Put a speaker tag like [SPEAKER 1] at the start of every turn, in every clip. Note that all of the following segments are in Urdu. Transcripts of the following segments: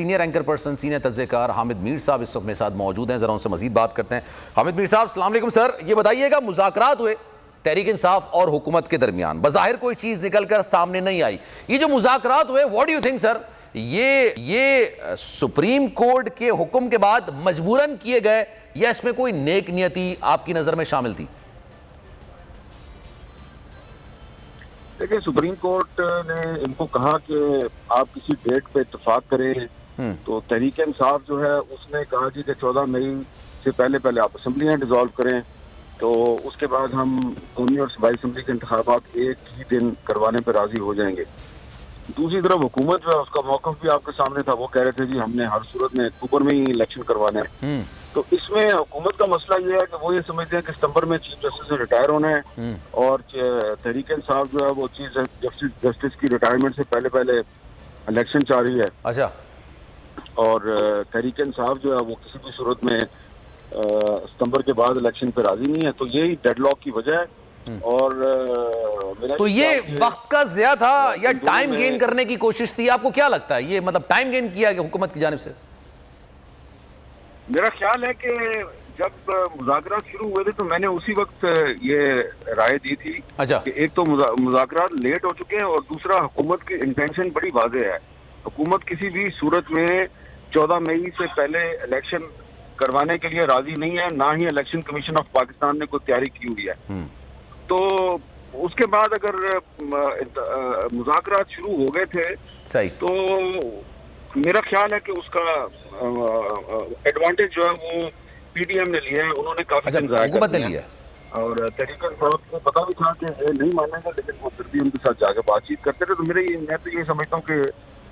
[SPEAKER 1] سینئر اینکر پرسن سینئر تجزیہ کار حامد میر صاحب اس وقت میرے ساتھ موجود ہیں. ذرا ان سے مزید بات کرتے ہیں. حامد میر صاحب السلام علیکم. سر یہ بتائیے گا مذاکرات ہوئے تحریک انصاف اور حکومت کے درمیان, بظاہر کوئی چیز نکل کر سامنے نہیں آئی. یہ جو مذاکرات ہوئے واٹ ڈو یو تھنک سر, یہ سپریم کورٹ کے حکم کے بعد مجبوراً کیے گئے یا اس میں کوئی نیک نیتی آپ کی نظر میں شامل تھی؟
[SPEAKER 2] دیکھیں سپریم کورٹ نے ان کو کہا کہ آپ کسی ڈیٹ پہ اتفاق کریں, تو تحریک انصاف جو ہے اس نے کہا کہ 14 مئی سے پہلے آپ اسمبلیاں ڈیزالو کریں, تو اس کے بعد ہم قومی اور صوبائی اسمبلی کے انتخابات ایک ہی دن کروانے پہ راضی ہو جائیں گے. دوسری طرف حکومت جو ہے اس کا موقف بھی آپ کے سامنے تھا, وہ کہہ رہے تھے جی ہم نے ہر صورت میں اکتوبر میں ہی الیکشن کروانا ہے. تو اس میں حکومت کا مسئلہ یہ ہے کہ وہ یہ سمجھتے ہیں کہ ستمبر میں چیف جسٹس سے ریٹائر ہونا ہے, اور تحریک انصاف جو ہے وہ چیف جسٹس کی ریٹائرمنٹ سے پہلے الیکشن چاہ رہی ہے.
[SPEAKER 1] اچھا.
[SPEAKER 2] اور تحریک انصاف جو ہے وہ کسی بھی صورت میں ستمبر کے بعد الیکشن پہ راضی نہیں ہے. تو یہی ڈیڈ لاک کی وجہ ہے. اور
[SPEAKER 1] تو یہ وقت کا ضیاع تھا یا ٹائم گین کرنے کی کوشش تھی؟ آپ کو کیا لگتا ہے یہ مطلب ٹائم گین کیا کہ حکومت کی جانب سے؟
[SPEAKER 2] میرا خیال ہے کہ جب مذاکرات شروع ہوئے تھے تو میں نے اسی وقت یہ رائے دی تھی کہ ایک تو مذاکرات لیٹ ہو چکے ہیں, اور دوسرا حکومت کی انٹینشن بڑی واضح ہے. حکومت کسی بھی صورت میں 14 مئی سے پہلے الیکشن کروانے کے لیے راضی نہیں ہے, نہ ہی الیکشن کمیشن آف پاکستان نے کوئی تیاری کی ہوئی ہے. تو اس کے بعد اگر مذاکرات شروع ہو گئے تھے تو میرا خیال ہے کہ اس کا ایڈوانٹیج جو ہے وہ پی ڈی ایم نے لیا ہے. انہوں نے کافی
[SPEAKER 1] حکومت نے لیا,
[SPEAKER 2] اور تحریک انصاف کو پتا بھی تھا کہ یہ نہیں مانیں گے, لیکن وہ پھر بھی ان کے ساتھ جا کے بات چیت کرتے تھے. تو میں تو یہ سمجھتا ہوں کہ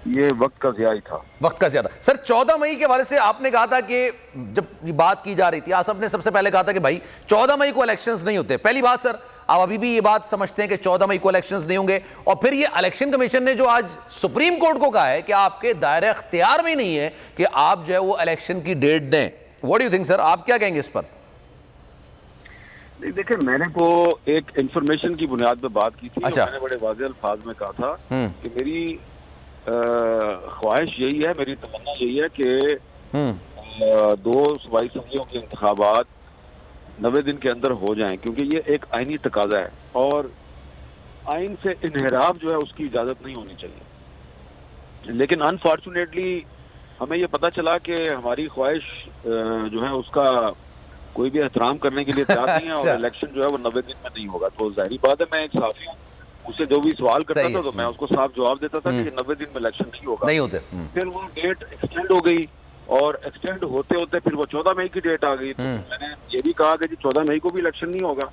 [SPEAKER 2] یہ وقت کا ضیاع ہی تھا.
[SPEAKER 1] وقت کا زیادہ. سر 14 مئی کے حوالے سے آپ نے کہا تھا کہ جب بات کی جا رہی تھی, آصف نے سب سے پہلے کہا تھا کہ بھائی 14 مئی کو الیکشنز نہیں ہوتے. پہلی بات سر, آپ ابھی بھی یہ بات سمجھتے ہیں کہ 14 مئی کو الیکشنز نہیں ہوں گے؟ اور پھر یہ الیکشن کمیشن نے جو آج سپریم کورٹ کو کہا ہے کہ آپ کے دائرہ اختیار میں نہیں ہے کہ آپ جو ہے وہ الیکشن کی ڈیٹ دیں, واٹ ڈو یو تھنک سر, آپ کیا کہیں گے اس پر؟
[SPEAKER 2] دیکھیں میں نے کو ایک انفارمیشن کی بنیاد پہ بات کی تھی. میں نے بڑے واضح الفاظ میں کہا تھا کہ میری خواہش یہی ہے, میری تمنا یہی ہے کہ 2 صوبائی اسمبلیوں کے انتخابات 90 دن کے اندر ہو جائیں, کیونکہ یہ ایک آئینی تقاضا ہے, اور آئین سے انحراف جو ہے اس کی اجازت نہیں ہونی چاہیے. لیکن انفارچونیٹلی ہمیں یہ پتہ چلا کہ ہماری خواہش جو ہے اس کا کوئی بھی احترام کرنے کے لیے تیار نہیں ہے, اور الیکشن جو ہے وہ 90 دن میں نہیں ہوگا. تو ظاہری بات ہے, میں ایک صحافی ہوں, اس سے جو بھی سوال کرتا تھا تو میں اس کو صاف جواب دیتا تھا کہ 90 دن میں الیکشن نہیں ہوگا. پھر وہ ڈیٹ ایکسٹینڈ ہو گئی, اور ایکسٹینڈ ہوتے ہوتے پھر وہ 14 مئی کی ڈیٹ آ گئی. تو میں نے یہ بھی کہا کہ 14 مئی کو بھی الیکشن نہیں ہوگا.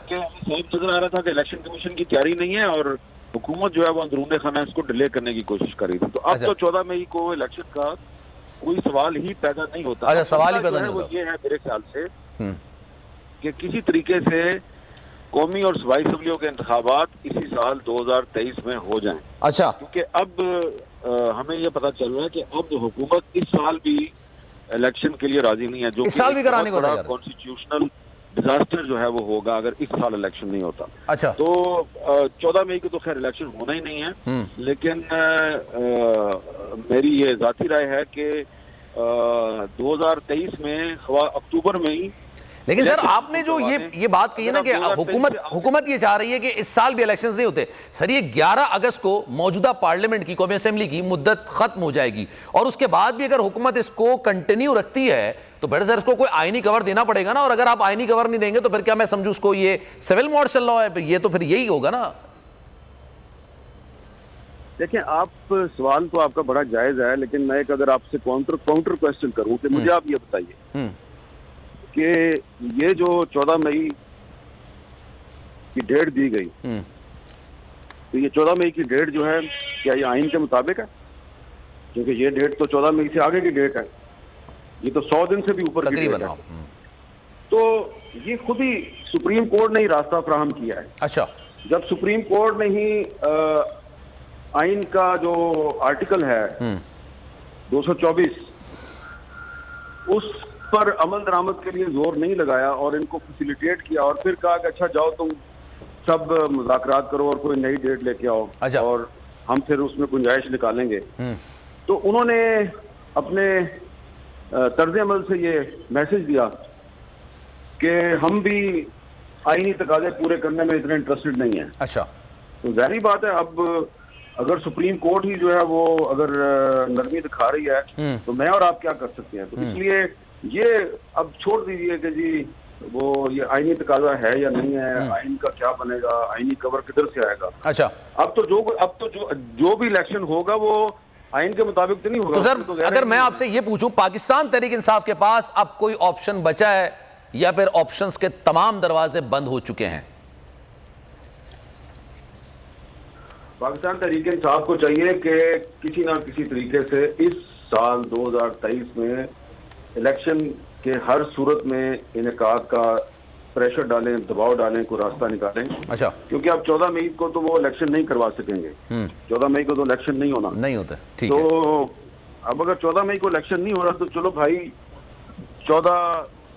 [SPEAKER 2] کہ صاف نظر آ رہا تھا کہ الیکشن کمیشن کی تیاری نہیں ہے, اور حکومت جو ہے وہ اندرون خانہ اس کو ڈیلے کرنے کی کوشش کر رہی تھی. تو اب تو 14 مئی کو الیکشن کا کوئی سوال ہی پیدا نہیں ہوتا.
[SPEAKER 1] سوال ہی پیدا نہیں ہوتا.
[SPEAKER 2] یہ ہے میرے خیال سے کہ کسی طریقے سے قومی اور صوبائی اسمبلیوں کے انتخابات اسی سال 2023 میں ہو جائیں.
[SPEAKER 1] اچھا.
[SPEAKER 2] کیونکہ اب ہمیں یہ پتا چل رہا ہے کہ اب حکومت اس سال بھی الیکشن کے لیے راضی نہیں ہے, جو
[SPEAKER 1] اس سال بھی کرانے کو
[SPEAKER 2] بڑا کانسٹیٹیوشنل ڈیزاسٹر جو ہے وہ ہوگا اگر اس سال الیکشن نہیں ہوتا.
[SPEAKER 1] اچھا.
[SPEAKER 2] تو 14 مئی کو تو خیر الیکشن ہونا ہی نہیں ہے, لیکن میری یہ ذاتی رائے ہے کہ 2023 میں اکتوبر میں ہی.
[SPEAKER 1] لیکن سر آپ نے جو یہ بات کہی ہے نا کہ حکومت یہ چاہ رہی ہے کہ اس سال بھی الیکشنز نہیں ہوتے. سر یہ 11 اگست کو موجودہ پارلیمنٹ کی قومی اسمبلی کی مدت ختم ہو جائے گی, اور اس کے بعد بھی اگر حکومت اس کو کنٹینیو رکھتی ہے تو پھر سر اس کو کوئی آئینی کور دینا پڑے گا نا, اور اگر آپ آئینی کور نہیں دیں گے تو پھر کیا میں سمجھوں اس کو یہ سول مارشل لا ہے, یہ تو پھر یہی ہوگا نا.
[SPEAKER 2] دیکھیں آپ سوال تو آپ کا بڑا جائز ہے, لیکن میں ایک اگر آپ سے کاؤنٹر کوسچن کروں کہ مجھے آپ یہ بتائیے کہ یہ جو 14 مئی کی ڈیٹ دی گئی, تو یہ 14 مئی کی ڈیٹ جو ہے کیا یہ آئین کے مطابق ہے؟ کیونکہ یہ ڈیٹ تو 14 مئی سے آگے کی ڈیٹ ہے, یہ تو 100 دن سے بھی اوپر کی ڈیٹ ہے. تو یہ خود ہی سپریم کورٹ نے ہی راستہ فراہم کیا ہے.
[SPEAKER 1] اچھا.
[SPEAKER 2] جب سپریم کورٹ نے ہی آئین کا جو آرٹیکل ہے 224 اس پر عمل درآمد کے لیے زور نہیں لگایا اور ان کو فیسیلیٹیٹ کیا, اور پھر کہا کہ اچھا جاؤ تم سب مذاکرات کرو اور کوئی نئی ڈیٹ لے کے آؤ, اور ہم پھر اس میں گنجائش نکالیں گے, تو انہوں نے اپنے طرز عمل سے یہ میسج دیا کہ ہم بھی آئینی تقاضے پورے کرنے میں اتنے انٹرسٹڈ نہیں ہیں.
[SPEAKER 1] اچھا.
[SPEAKER 2] تو ظاہری بات ہے اب اگر سپریم کورٹ ہی جو ہے وہ اگر نرمی دکھا رہی ہے تو میں اور آپ کیا کر سکتے ہیں. تو اس لیے یہ اب چھوڑ دیجیے کہ جی وہ یہ آئینی تقاضا ہے یا نہیں ہے, آئین کا کیا بنے گا, آئینی کور کدھر سے آئے گا.
[SPEAKER 1] اچھا.
[SPEAKER 2] اب تو جو بھی الیکشن ہوگا وہ آئین کے مطابق تو نہیں ہوگا.
[SPEAKER 1] تو سر اگر میں آپ سے یہ پوچھوں, پاکستان تحریک انصاف کے پاس اب کوئی آپشن بچا ہے یا پھر آپشنز کے تمام دروازے بند ہو چکے ہیں؟
[SPEAKER 2] پاکستان تحریک انصاف کو چاہیے کہ کسی نہ کسی طریقے سے اس سال 2023 میں الیکشن کے ہر صورت میں انعقاد کا پریشر ڈالیں, دباؤ ڈالیں, کوئی راستہ نکالیں.
[SPEAKER 1] اچھا.
[SPEAKER 2] کیونکہ اب 14 مئی کو تو وہ الیکشن نہیں کروا سکیں گے. 14 مئی کو تو الیکشن نہیں ہونا,
[SPEAKER 1] نہیں ہوتا. ٹھیک ہے.
[SPEAKER 2] تو اب اگر 14 مئی کو الیکشن نہیں ہو رہا تو چلو بھائی 14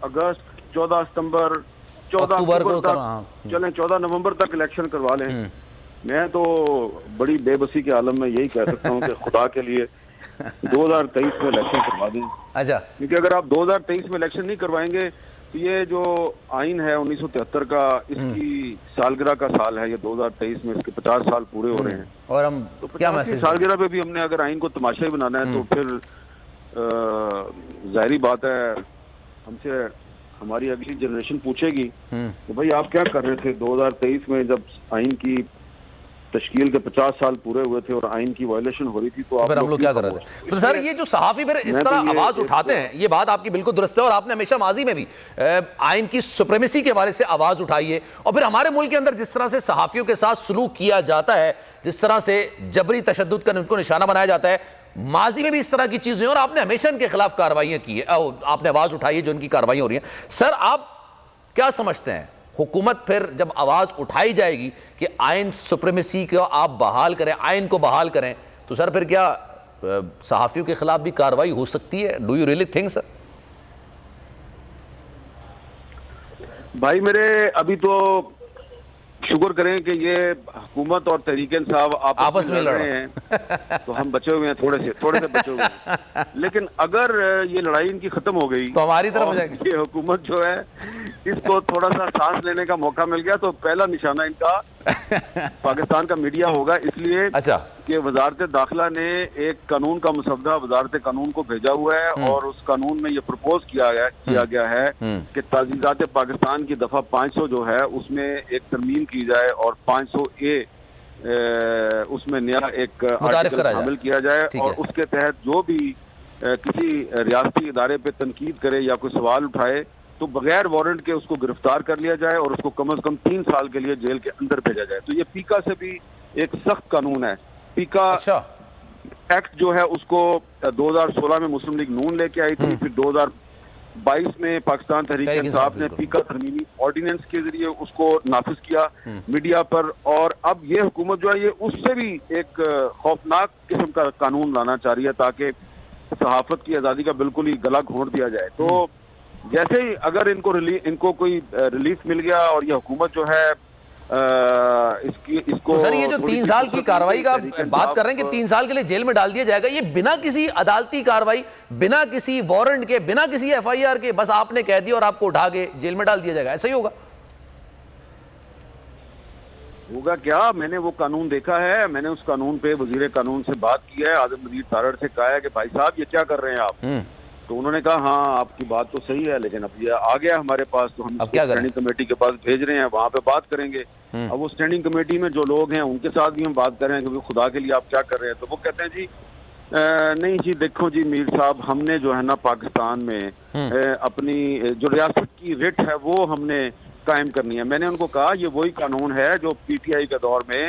[SPEAKER 2] اگست, 14 ستمبر, 14 اکتوبر تک چلیں, 14 نومبر تک الیکشن کروا لیں. میں تو بڑی بے بسی کے عالم میں یہی کہہ سکتا ہوں کہ خدا کے لیے 2023 میں الیکشن کروا دیں.
[SPEAKER 1] اچھا.
[SPEAKER 2] کیونکہ اگر آپ 2023 میں الیکشن نہیں کروائیں گے تو یہ جو آئین ہے 1973 کا, اس کی سالگرہ کا سال ہے یہ 2023 میں, اس کے 50 سال پورے ہو رہے ہیں.
[SPEAKER 1] اور ہم کیا میسج
[SPEAKER 2] سالگرہ پہ بھی ہم نے اگر آئین کو تماشائی بنانا ہے تو پھر ظاہری بات ہے ہم سے ہماری اگلی جنریشن پوچھے گی کہ بھائی آپ کیا کر رہے تھے 2023 میں جب آئین کی تشکیل کے 50 سال پورے ہوئے تھے اور آئین کی وائلیشن ہو رہی تھی تو
[SPEAKER 1] ہم لوگ کیا کر رہے تھے. تو سر یہ جو صحافی پھر اس طرح آواز اٹھاتے ہیں, یہ بات آپ کی بالکل درست ہے, اور آپ نے ہمیشہ ماضی میں بھی آئین کی سپریمیسی کے حوالے سے آواز اٹھائی ہے, اور پھر ہمارے ملک کے اندر جس طرح سے صحافیوں کے ساتھ سلوک کیا جاتا ہے, جس طرح سے جبری تشدد کا ان کو نشانہ بنایا جاتا ہے, ماضی میں بھی اس طرح کی چیزیں ہیں اور آپ نے ہمیشہ ان کے خلاف کارروائیاں کی ہے, آپ نے آواز اٹھائی ہے جو ان کی کارروائیاں ہو رہی ہیں. سر آپ کیا سمجھتے ہیں, حکومت پھر جب آواز اٹھائی جائے گی کہ آئین سپریمیسی کو آپ بحال کریں, آئین کو بحال کریں, تو سر پھر کیا صحافیوں کے خلاف بھی کارروائی ہو سکتی ہے؟ ڈو یو ریئلی تھنک سر؟
[SPEAKER 2] بھائی میرے ابھی تو شکر کریں کہ یہ حکومت اور تحریک انصاف آپس میں لڑ رہے ہیں تو ہم بچے ہوئے ہیں, تھوڑے سے بچے ہوئے ہیں. لیکن اگر یہ لڑائی ان کی ختم ہو گئی
[SPEAKER 1] تو ہماری طرف ہو جائے گی,
[SPEAKER 2] یہ حکومت جو ہے اس کو تھوڑا سا سانس لینے کا موقع مل گیا تو پہلا نشانہ ان کا پاکستان کا میڈیا ہوگا. اس لیے کہ وزارت داخلہ نے ایک قانون کا مسودہ وزارت قانون کو بھیجا ہوا ہے اور اس قانون میں یہ پرپوز کیا گیا ہے کہ تعزیزات پاکستان کی دفعہ 500 جو ہے اس میں ایک ترمیم کی جائے اور 500A اس میں نیا ایک آرٹیکل شامل کیا جائے, اور اس کے تحت جو بھی کسی ریاستی ادارے پہ تنقید کرے یا کوئی سوال اٹھائے تو بغیر وارنٹ کے اس کو گرفتار کر لیا جائے اور اس کو کم از کم 3 سال کے لیے جیل کے اندر بھیجا جائے. تو یہ پیکا سے بھی ایک سخت قانون ہے. پیکا ایکٹ جو ہے اس کو 2016 میں مسلم لیگ نون لے کے آئی تھی, پھر 2022 میں پاکستان تحریک انصاف نے پیکا ترمیمی آرڈیننس کے ذریعے اس کو نافذ کیا میڈیا پر, اور اب یہ حکومت جو ہے یہ اس سے بھی ایک خوفناک قسم کا قانون لانا چاہ رہی ہے تاکہ صحافت کی آزادی کا بالکل ہی گلا گھونٹ دیا جائے. تو جیسے ہی اگر ان کو کوئی ریلیف مل گیا اور یہ حکومت جو ہے اس کو
[SPEAKER 1] سر یہ جو 3 سال کی کارروائی کا بات کر رہے ہیں کہ 3 سال کے لیے جیل میں ڈال دیا جائے گا, یہ بنا کسی عدالتی کارروائی, بنا کسی وارنٹ کے, بنا کسی FIR کے, بس آپ نے کہہ دیا اور آپ کو اٹھا کے جیل میں ڈال دیا جائے گا, ایسا ہی ہوگا؟
[SPEAKER 2] ہوگا کیا, میں نے وہ قانون دیکھا ہے, میں نے اس قانون پہ وزیر قانون سے بات کی ہے, اعظم مدیر تارڑ سے کہا ہے کہ بھائی صاحب یہ کیا کر رہے ہیں آپ, تو انہوں نے کہا ہاں آپ کی بات تو صحیح ہے لیکن اب یہ آ گیا ہمارے پاس تو ہم اسٹینڈنگ کمیٹی کے پاس بھیج رہے ہیں, وہاں پہ بات کریں گے. اب وہ اسٹینڈنگ کمیٹی میں جو لوگ ہیں ان کے ساتھ بھی ہم بات کر رہے ہیں کہ خدا کے لیے آپ کیا کر رہے ہیں, تو وہ کہتے ہیں جی نہیں جی دیکھو جی میر صاحب ہم نے جو ہے نا پاکستان میں اپنی جو ریاست کی رٹ ہے وہ ہم نے قائم کرنی ہے. میں نے ان کو کہا یہ وہی قانون ہے جو PTI کے دور میں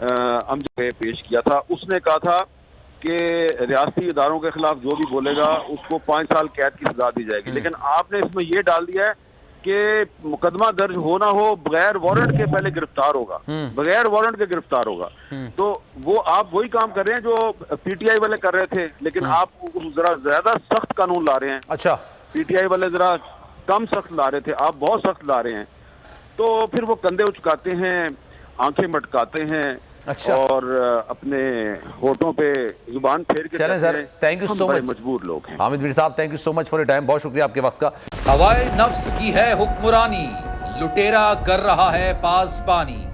[SPEAKER 2] امجد نے پیش کیا تھا, اس نے کہا تھا کہ ریاستی اداروں کے خلاف جو بھی بولے گا اس کو 5 سال قید کی سزا دی جائے گی, لیکن آپ نے اس میں یہ ڈال دیا ہے کہ مقدمہ درج ہونا ہو بغیر وارنٹ کے پہلے گرفتار ہوگا, بغیر وارنٹ کے گرفتار ہوگا. تو وہ آپ وہی کام کر رہے ہیں جو PTI والے کر رہے تھے, لیکن آپ ذرا زیادہ سخت قانون لا رہے ہیں.
[SPEAKER 1] اچھا
[SPEAKER 2] PTI والے ذرا کم سخت لا رہے تھے, آپ بہت سخت لا رہے ہیں. تو پھر وہ کندھے اچکاتے ہیں, آنکھیں مٹکاتے ہیں,
[SPEAKER 1] اچھا
[SPEAKER 2] اور اپنے ہونٹوں پہ زبان پھیر کے
[SPEAKER 1] چلیں سر، تھینک یو سو مچ
[SPEAKER 2] مجبور لوگ ہیں.
[SPEAKER 1] حامد میر صاحب، thank you so much for your time, بہت شکریہ آپ کے وقت کا. ہوائے نفس کی ہے حکمرانی، لٹیرا کر رہا ہے پاسبانی.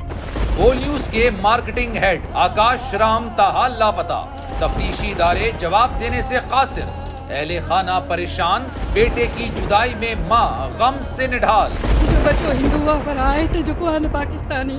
[SPEAKER 1] بول نیوز کے مارکیٹنگ ہیڈ آکاش رام تاحال لاپتہ، تفتیشی ادارے جواب دینے سے قاصر. اہل خانہ پریشان، بیٹے کی جدائی میں ماں غم سے نڈھال.
[SPEAKER 3] جو بچو ہندو پر آئے تھے جو آن پاکستانی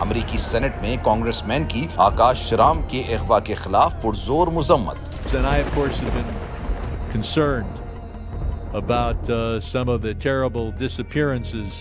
[SPEAKER 1] امریکی سینٹ میں کانگریس مین کی آکاش رام کے اغوا کے خلاف پرزور مذمت.
[SPEAKER 4] And I, of course, have been concerned about some of the terrible disappearances,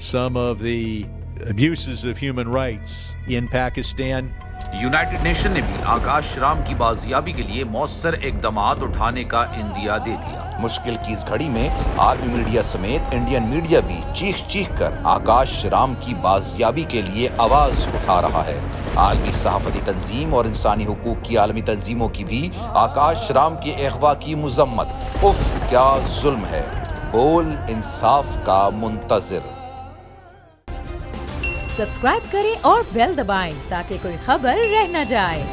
[SPEAKER 4] some of the abuses of human rights in Pakistan.
[SPEAKER 1] United nation نے بھی آکاش رام کی بازیابی کے لیے مؤثر اقدامات اٹھانے کا عندیہ دے دیا. مشکل کی اس گھڑی میں عالمی میڈیا سمیت انڈین میڈیا بھی چیخ چیخ کر آکاش رام کی بازیابی کے لیے آواز اٹھا رہا ہے. عالمی صحافتی تنظیم اور انسانی حقوق کی عالمی تنظیموں کی بھی آکاش رام کے اغوا کی مذمت. اف کیا ظلم ہے، بول انصاف کا منتظر.
[SPEAKER 5] سبسکرائب کریں اور بیل دبائیں تاکہ کوئی خبر رہ نہ جائے.